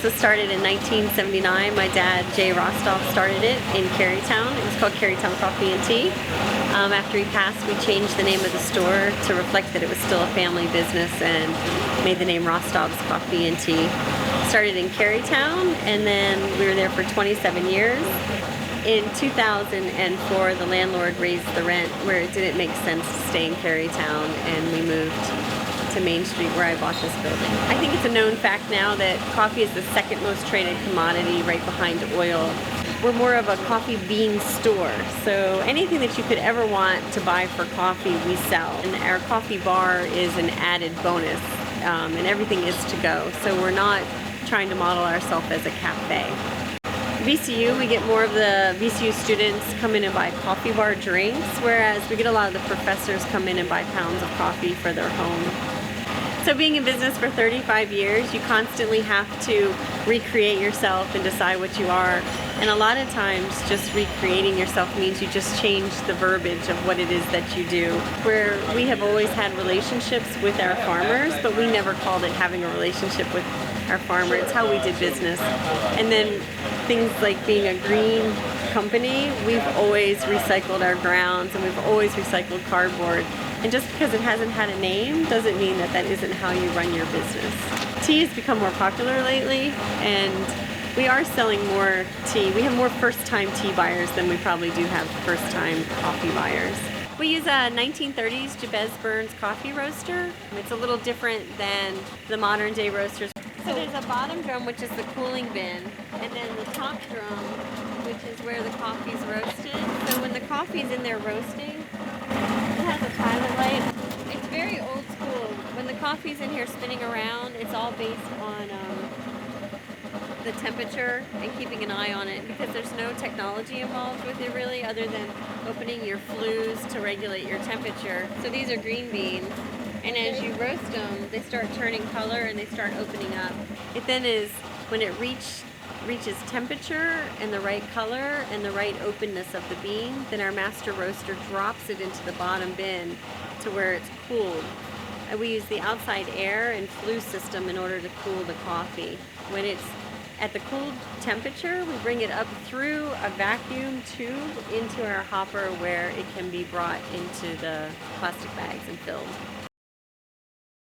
was started in 1979. My dad, Jay Rostov, started it in Carytown. It was called Carytown Coffee and Tea. After he passed, we changed the name of the store to reflect that it was still a family business and made the name Rostovs Coffee and Tea. Started in Carytown, and then we were there for 27 years. In 2004, the landlord raised the rent where it didn't make sense to stay in Carytown, and we moved to Main Street where I bought this building. I think it's a known fact now that coffee is the second most traded commodity right behind oil. We're more of a coffee bean store, so anything that you could ever want to buy for coffee, we sell. And our coffee bar is an added bonus, and everything is to go. So we're not trying to model ourselves as a cafe. VCU, we get more of the VCU students come in and buy coffee bar drinks, whereas we get a lot of the professors come in and buy pounds of coffee for their home. So being in business for 35 years, you constantly have to recreate yourself and decide what you are. And a lot of times just recreating yourself means you just change the verbiage of what it is that you do. Where we have always had relationships with our farmers, but we never called it having a relationship with our farmer. It's how we did business. And then things like being a green company, we've always recycled our grounds and we've always recycled cardboard. And just because it hasn't had a name doesn't mean that that isn't how you run your business. Tea has become more popular lately, and we are selling more tea. We have more first-time tea buyers than we probably do have first-time coffee buyers. We use a 1930s Jabez Burns coffee roaster. It's a little different than the modern day roasters. So there's a bottom drum, which is the cooling bin, and then the top drum, which is where the coffee's roasted. So when the coffee's in there roasting, it has a pilot light. It's very old school. When the coffee's in here spinning around, it's all based on the temperature and keeping an eye on it, because there's no technology involved with it really other than opening your flues to regulate your temperature. So these are green beans, and as you roast them, they start turning color and they start opening up. It then is, when it reaches temperature and the right color and the right openness of the bean, then our master roaster drops it into the bottom bin to where it's cooled. And we use the outside air and flue system in order to cool the coffee. When it's at the cooled temperature, we bring it up through a vacuum tube into our hopper where it can be brought into the plastic bags and filled.